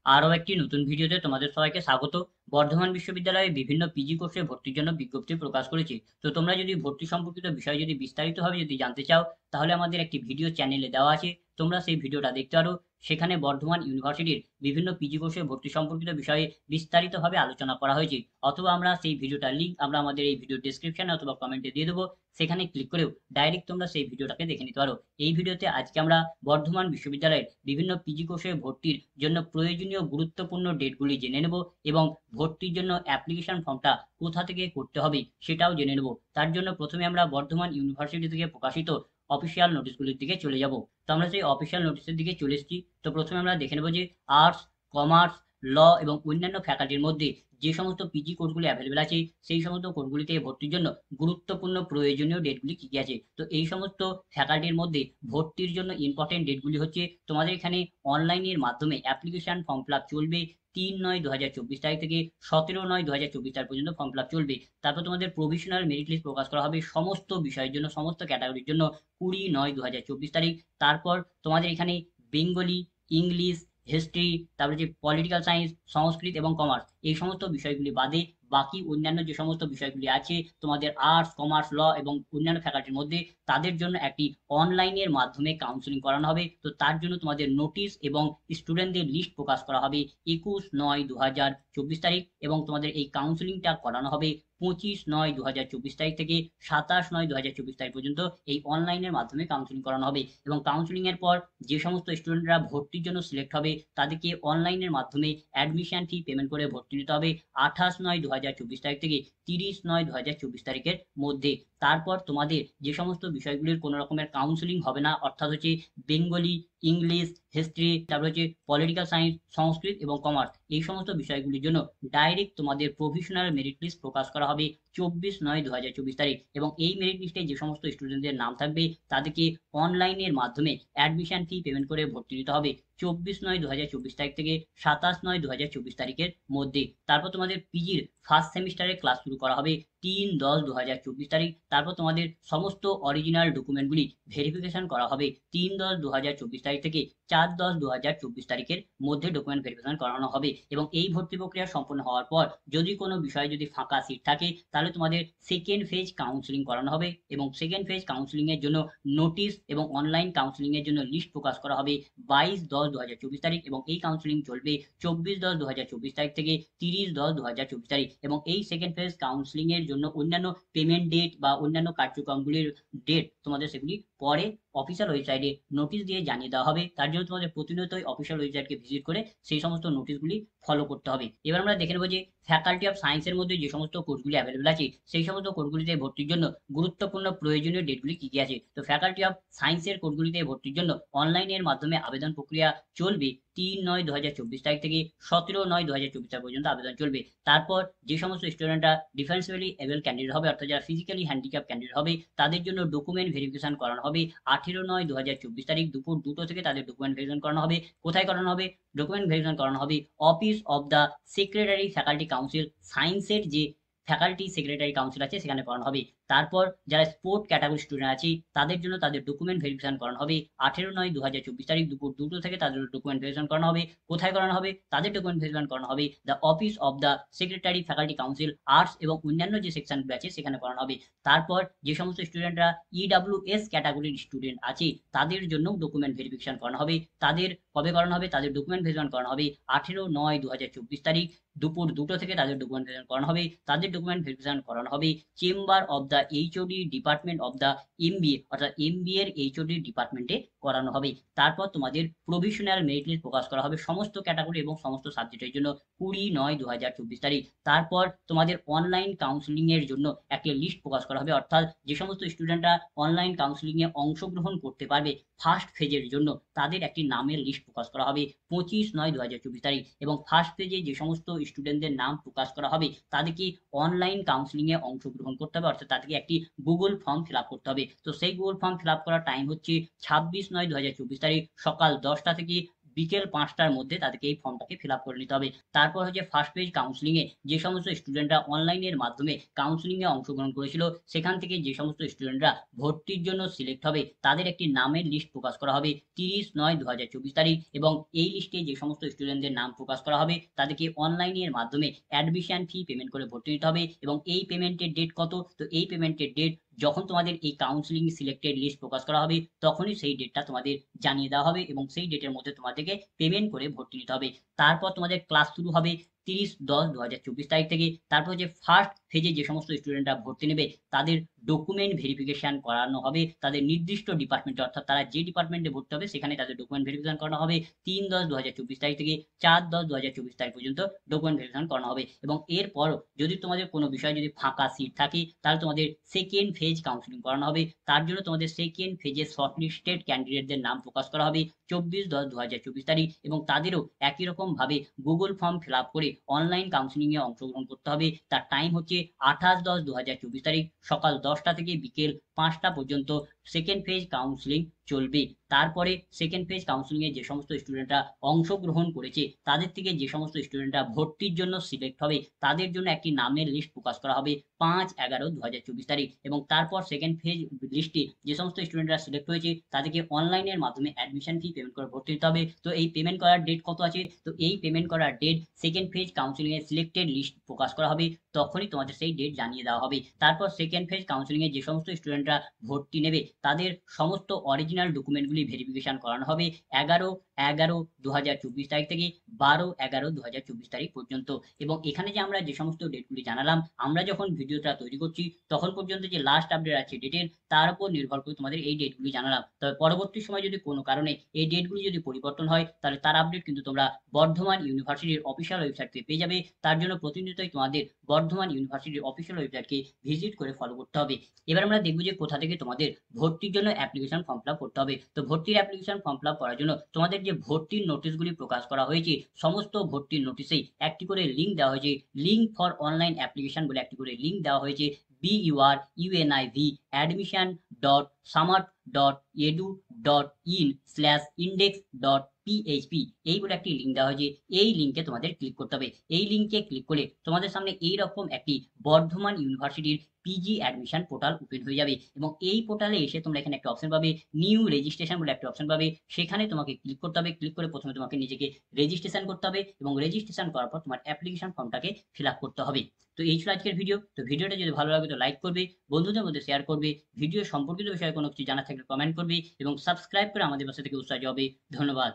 আরও একটি নতুন ভিডিওতে তোমাদের সবাইকে স্বাগত। বর্ধমান বিশ্ববিদ্যালয়ে বিভিন্ন পিজি কোর্সে ভর্তির জন্য বিজ্ঞপ্তি প্রকাশ করেছে। তো তোমরা যদি ভর্তি সম্পর্কিত বিষয় যদি বিস্তারিতভাবে যদি জানতে চাও, তাহলে আমাদের একটি ভিডিও চ্যানেলে দেওয়া আছে, তোমরা সেই ভিডিওটা দেখতে পারো। সেখানে বর্ধমান ইউনিভার্সিটির বিভিন্ন পিজি কোর্সে ভর্তি সম্পর্কিত বিষয়ে বিস্তারিতভাবে আলোচনা করা হয়েছে। অথবা আমরা সেই ভিডিওটার লিঙ্ক আমরা আমাদের এই ভিডিও ডেসক্রিপশনে অথবা কমেন্টে দিয়ে দেবো। সেখানে ক্লিক করেও ডাইরেক্ট তোমরা সেই ভিডিওটাকে দেখে নিতে পারো। এই ভিডিওতে আজকে আমরা বর্ধমান বিশ্ববিদ্যালয়ের বিভিন্ন পিজি কোর্সে ভর্তির জন্য প্রয়োজনীয় গুরুত্বপূর্ণ ডেটগুলি জেনে নেব এবং ভর্তির জন্য অ্যাপ্লিকেশন ফর্মটা কোথা থেকে করতে হবে সেটাও জেনে নেব। তার জন্য প্রথমে আমরা বর্ধমান ইউনিভার্সিটি থেকে প্রকাশিত অফিসিয়াল নোটিশগুলির দিকে চলে যাব। তো আমরা সেই অফিসিয়াল নোটিশের দিকে চলে এসেছি। তো প্রথমে আমরা দেখে নেব যে আর্টস, কমার্স, ল এবং অন্যান্য ফ্যাকাল্টির মধ্যে যে সমস্ত পিজি কোর্সগুলি অ্যাভেলেবেল আছে, সেই সমস্ত কোর্সগুলিতে ভর্তির জন্য গুরুত্বপূর্ণ প্রয়োজনীয় ডেটগুলি কী কী আছে। তো এই সমস্ত ফ্যাকাল্টির মধ্যে ভর্তির জন্য ইম্পর্টেন্ট ডেটগুলি হচ্ছে, তোমাদের এখানে অনলাইনের মাধ্যমে অ্যাপ্লিকেশন ফর্ম ফিল আপ চলবে 3/9/2024 তারিখ থেকে 17/9/2024 তারিখ পর্যন্ত ফর্ম ফিল আপ চলবে। তারপর তোমাদের প্রভিশনাল মেরিট লিস্ট প্রকাশ করা হবে সমস্ত বিষয়ের জন্য, সমস্ত ক্যাটাগরির জন্য 20/9/2024 তারিখ। তারপর তোমাদের এখানে বেঙ্গলি, ইংলিশ, হিস্ট্রি, তারপরে যে পলিটিক্যাল সায়েন্স, সংস্কৃত এবং কমার্স, এই সমস্ত বিষয়গুলি বাদে বাকি অন্যান্য যে সমস্ত বিষয়গুলি আছে তোমাদের আর্টস, কমার্স, ল এবং অন্যান্য ফ্যাকাল্টির মধ্যে, তাদের জন্য একটি অনলাইনের মাধ্যমে কাউন্সিলিং করানো হবে। তো তার জন্য তোমাদের নোটিশ এবং স্টুডেন্টদের লিস্ট প্রকাশ করা হবে 21/9/2024 তারিখ এবং তোমাদের এই কাউন্সিলিংটা করানো হবে 25/9/2024 তারিখ থেকে 27/9/2024 তারিখ পর্যন্ত এই অনলাইনের মাধ্যমে কাউন্সিলিং করানো হবে। এবং কাউন্সিলিং এর পর যে সমস্ত স্টুডেন্টরা ভর্তির জন্য সিলেক্ট হবে, তাদেরকে অনলাইনের মাধ্যমে অ্যাডমিশন ফি পেমেন্ট করে ভর্তি নিতে হবে 28/9/2024 তারিখ থেকে 30/9/2024 তারিখের মধ্যে। তারপর তোমাদের যে সমস্ত বিষয়গুলির কোনো রকমের কাউন্সিলিং হবে না, অর্থাৎ হচ্ছে বেঙ্গলি, ইংলিশ, হিস্ট্রি, তারপর হচ্ছে পলিটিক্যাল সায়েন্স, সংস্কৃত এবং কমার্স, এই সমস্ত বিষয়গুলির জন্য ডাইরেক্ট তোমাদের প্রভিশনাল মেরিট লিস্ট প্রকাশ করা হবে 24/9/2024 তারিখ। এবং এই মেরিট লিস্টে যে সমস্ত স্টুডেন্টদের নাম থাকবে, তাদেরকে অনলাইনের মাধ্যমে অ্যাডমিশন ফি পেমেন্ট করে ভর্তি নিতে হবে 24/9/2024 তারিখ থেকে 27/9/2024 তারিখের মধ্যে। তারপর তোমাদের পিজির ফার্স্ট সেমিস্টারের ক্লাস শুরু করা হবে 3/10/2024 তারিখ। তারপর তোমাদের সমস্ত অরিজিনাল ডকুমেন্টগুলি ভেরিফিকেশন করা হবে 3/10/2024 তারিখ থেকে 4/10/2024 তারিখের মধ্যে ডকুমেন্ট ভেরিফিকেশন করানো হবে। এবং এই ভর্তি প্রক্রিয়া সম্পন্ন হওয়ার পর যদি কোনো বিষয়ে যদি ফাঁকা সিট থাকে, তাহলে তোমাদের সেকেন্ড ফেজ কাউন্সিলিং করানো হবে এবং সেকেন্ড ফেজ কাউন্সিলিং এর জন্য নোটিশ এবং অনলাইন কাউন্সিলিং এর জন্য লিস্ট প্রকাশ করা হবে 22/10/2024 তারিখ এবং এই কাউন্সিলিং চলবে 24/10/2024 তারিখ থেকে 30/10/2024 তারিখ। এবং এই সেকেন্ড ফেজ কাউন্সিলিং এর জন্য অন্যান্য পেমেন্ট ডেট বা অন্যান্য কার্যক্রমগুলির ডেট তোমাদের সেগুলি পরে অফিসিয়াল ওয়েবসাইটে নোটিশ দিয়ে জানিয়ে দেওয়া হবে। তার জন্য তোমাদের প্রতিনিয়তই অফিসিয়াল ওয়েবসাইটকে ভিজিট করে সেই সমস্ত নোটিশগুলি ফলো করতে হবে। এবার আমরা দেখে নেব যে ফ্যাকাল্টি অফ সায়েন্সের মধ্যে যে সমস্ত কোর্সগুলি অ্যাভেলেবেল আছে, সেই সমস্ত কোর্সগুলিতে ভর্তির জন্য গুরুত্বপূর্ণ প্রয়োজনীয় ডেটগুলি কী কী আছে। তো ফ্যাকাল্টি অফ সায়েন্সের কোর্সগুলিতে ভর্তির জন্য অনলাইনের মাধ্যমে আবেদন প্রক্রিয়া চলবে 3/9/2024 তারিখ থেকে 17/9/2024 তারিখ পর্যন্ত আবেদন চলবে। তারপর যে সমস্ত স্টুডেন্টরা ডিফারেন্সিয়ালি এবেল ক্যান্ডিডেট হবে, অর্থাৎ যারা ফিজিক্যালি হ্যান্ডিক্যাপ ক্যান্ডিডেট হবে, তাদের জন্য ডকুমেন্ট ভেরিফিকেশন করানো হবে 18/9/2024 তারিখ দুপুর 2টো থেকে তাদের ডকুমেন্ট ভেরিফিকেশন করানো হবে। কোথায় করানো হবে? ডকুমেন্ট ভেরিফিকেশন করানো হবে office of the secretary faculty council, সায়েন্সের যে ফ্যাকাল্টি সেক্রেটারি কাউন্সিল আছে সেখানে করানো হবে। তারপর যারা স্পোর্ট ক্যাটাগরি স্টুডেন্ট আছে, তাদের জন্য তাদের ডকুমেন্ট ভেরিফিকেশন করানো হবে 18/9/2024 তারিখ দুপুর 2টো থেকে তাদের ডকুমেন্ট ভেরিফিকেশন করানো হবে। কোথায় করানো হবে? তাদের ডকুমেন্ট ভেরিফিকেশন করানো হবে the office of the secretary faculty council, arts এবং অন্যান্য যে সেকশনগুলো আছে সেখানে করানো হবে। তারপর যে সমস্ত স্টুডেন্টরা ইডাব্লিউএস ক্যাটাগরির স্টুডেন্ট আছে, তাদের জন্য ডকুমেন্ট ভেরিফিকেশন করানো হবে। তাদের কবে করানো হবে? তাদের ডকুমেন্ট ভেরিফিকেশন করানো হবে 18/9/2024 তারিখ দুপুর 2টো থেকে তাদের ডকুমেন্ট ভেরিফিকেশন করানো হবে। তাদের ডকুমেন্ট ভেরিফিকেশন করানো হবে chamber of the HOD department of the MBA, অর্থাৎ এমবিএ এর এইচওডি ডিপার্টমেন্টে করানো হবে। তারপর তোমাদের প্রভিশনাল মেরিট লিস্ট প্রকাশ করা হবে সমস্ত ক্যাটাগরি এবং সমস্ত সাবজেক্টের জন্য 20/9/2024 তারিখ। তারপর তোমাদের অনলাইন কাউন্সিলিং এর জন্য একটি লিস্ট প্রকাশ করা হবে, অর্থাৎ যে সমস্ত স্টুডেন্টরা অনলাইন কাউন্সিলিং এ অংশগ্রহণ করতে পারবে ফার্স্ট ফেজের জন্য, তাদের একটি নামের লিস্ট প্রকাশ করা হবে 25/9/2024 তারিখ। এবং ফার্স্ট ফেজে যে সমস্ত স্টুডেন্টদের নাম প্রকাশ করা হবে, তাদেরকে অনলাইন কাউন্সিলিং এ অংশগ্রহণ করতে হবে, অর্থাৎ তাদেরকে একটি গুগল ফর্ম ফিল আপ করতে হবে। তো সেই গুগল ফর্ম ফিল আপ করার টাইম হচ্ছে 26/9/2024 তারিখ সকাল 10টা থেকে বিকেল 5টার মধ্যে তাদেরকে এই ফর্মটাকে ফিল আপ করে নিতে হবে। তারপর হচ্ছে ফার্স্ট পেজ কাউন্সেলিংয়ে যে সমস্ত স্টুডেন্টরা অনলাইনের মাধ্যমে কাউন্সেলিংয়ে অংশগ্রহণ করেছিল, সেখান থেকে যে সমস্ত স্টুডেন্টরা ভর্তির জন্য সিলেক্ট হবে তাদের একটি নামের লিস্ট প্রকাশ করা হবে 30/9/2024 তারিখ, এবং এই লিস্টে যে সমস্ত স্টুডেন্টদের নাম প্রকাশ করা হবে তাদেরকে অনলাইনের মাধ্যমে অ্যাডমিশন ফি পেমেন্ট করে ভর্তি নিতে হবে। এবং এই পেমেন্টের ডেট কত? তো এই পেমেন্টের ডেট যখন তোমাদের এই কাউন্সেলিং সিলেক্টেড লিস্ট প্রকাশ করা হবে তখনই সেই ডেটটা তোমাদের জানিয়ে দেওয়া হবে, এবং সেই ডেটের মধ্যে তোমাদেরকে পেমেন্ট করে ভর্তি নিতে হবে। তারপর তোমাদের ক্লাস শুরু হবে 30/10/2024 তারিখ থেকে। তারপর যে ফার্স্ট ফেজে যে সমস্ত স্টুডেন্টরা ভর্তি নেবে তাদের ডকুমেন্ট ভেরিফিকেশন করানো হবে তাদের নির্দিষ্ট ডিপার্টমেন্টে, অর্থাৎ তারা যে ডিপার্টমেন্টে ভর্তি হবে সেখানে তাদের ডকুমেন্ট ভেরিফিকেশন করানো হবে 3/10/2024 তারিখ থেকে 4/10/2024 তারিখ পর্যন্ত ডকুমেন্ট ভেরিফিকেশন করানো হবে। এবং এরপরও যদি তোমাদের কোনো বিষয়ে যদি ফাঁকা সিট থাকে তাহলে তোমাদের সেকেন্ড ফেজ কাউন্সিলিং করানো হবে। তার জন্য তোমাদের সেকেন্ড ফেজে শর্টলিস্টেড ক্যান্ডিডেটদের নাম প্রকাশ করা হবে 24/10/2024 তারিখ, এবং তাদেরও একই রকম ভাবে গুগল ফর্ম ফিল আপ করে অনলাইন কাউন্সিলিং এ অংশগ্রহণ করতে হবে। তার টাইম হচ্ছে 28/10/2024 তারিখ সকাল 10টা থেকে বিকেল 5টা পর্যন্ত সেকেন্ড ফেজ কাউন্সিলিং চলবে। তারপরে সেকেন্ড ফেজ কাউন্সিলিং এ যে সমস্ত স্টুডেন্টরা অংশগ্রহণ করেছে তাদের থেকে যে সমস্ত স্টুডেন্টরা ভর্তির জন্য সিলেক্ট হবে তাদের জন্য একটি নামের লিস্ট প্রকাশ করা হবে 5/11/2024 তারিখ, এবং তারপর সেকেন্ড ফেজ লিস্টে যে সমস্ত স্টুডেন্টরা সিলেক্ট হয়েছে তাদেরকে অনলাইনের মাধ্যমে অ্যাডমিশন ফি পেমেন্ট করে ভর্তি নিতে হবে। তো এই পেমেন্ট করার ডেট কত আছে? তো এই পেমেন্ট করার ডেট সেকেন্ড ফেজ কাউন্সিলিং এর সিলেক্টেড লিস্ট প্রকাশ করা হবে তখনই তোমাদের সেই ডেট জানিয়ে দেওয়া হবে। তারপর সেকেন্ড ফেজ কাউন্সিলিং এ যে সমস্ত স্টুডেন্টরা ভর্তি নেবে তাদের সমস্ত অরিজিনাল ডকুমেন্টগুলি ভেরিফিকেশন করানো হবে 11/11/2024 তারিখ থেকে 12/11/2024 তারিখ পর্যন্ত। এবং এখানে যে আমরা যে সমস্ত ডেটগুলি জানালাম, আমরা যখন ভিডিওটা তৈরি করছি তখন পর্যন্ত যে লাস্ট আপডেট আছে ডেটের তার উপর নির্ভর করে তোমাদের এই ডেটগুলি জানালাম। তবে পরবর্তী সময় যদি কোনো কারণে এই ডেটগুলি যদি পরিবর্তন হয় তাহলে তার আপডেট কিন্তু তোমরা বর্ধমান ইউনিভার্সিটির অফিসিয়াল ওয়েবসাইট থেকে পেয়ে যাবে। তার জন্য প্রতিনিয়তই তোমাদের বর্ধমান ইউনিভার্সিটির অফিসিয়াল ওয়েবসাইটকে ভিজিট করে ফলো করতে হবে। এবার আমরা দেখবো যে কোথা থেকে তোমাদের ভর্তির জন্য অ্যাপ্লিকেশন ফর্ম ফিল আপ করতে হবে। তো ভর্তির অ্যাপ্লিকেশন ফর্ম ফিল আপ করার জন্য তোমাদের যে ভর্তির নোটিশগুলি প্রকাশ করা হয়েছে সমস্ত ভর্তির নোটিশেই একটি করে লিঙ্ক দেওয়া হয়েছে, লিঙ্ক ফর অনলাইন অ্যাপ্লিকেশন বলে একটি করে লিঙ্ক দেওয়া হয়েছে BURUNIV@samart.edu.in/index.php এই বলে একটি লিঙ্ক দেওয়া হয়েছে। এই লিঙ্কে তোমাদের ক্লিক করতে হবে। এই লিঙ্কে ক্লিক করলে তোমাদের সামনে এইরকম একটি বর্ধমান ইউনিভার্সিটির পিজি অ্যাডমিশন পোর্টাল ওপেন হয়ে যাবে, এবং এই পোর্টালে এসে তোমরা এখানে একটা অপশন পাবে নিউ রেজিস্ট্রেশন বলে একটা অপশন পাবে। সেখানে তোমাকে ক্লিক করতে হবে। ক্লিক করে প্রথমে তোমাকে নিজেকে রেজিস্ট্রেশন করতে হবে, এবং রেজিস্ট্রেশন করার পর তোমার অ্যাপ্লিকেশন ফর্মটাকে ফিল আপ করতে হবে। তো এই ছিল আজকের ভিডিও। তো ভিডিওটা যদি ভালো লাগে তো লাইক করবে, বন্ধুদের মধ্যে শেয়ার করবে, ভিডিও সম্পর্কিত বিষয়ে কোনো কিছু জানা থাকলে কমেন্ট করবে, এবং সাবস্ক্রাইব করে আমাদের পাশে থেকে উৎসাহ হবে। ধন্যবাদ।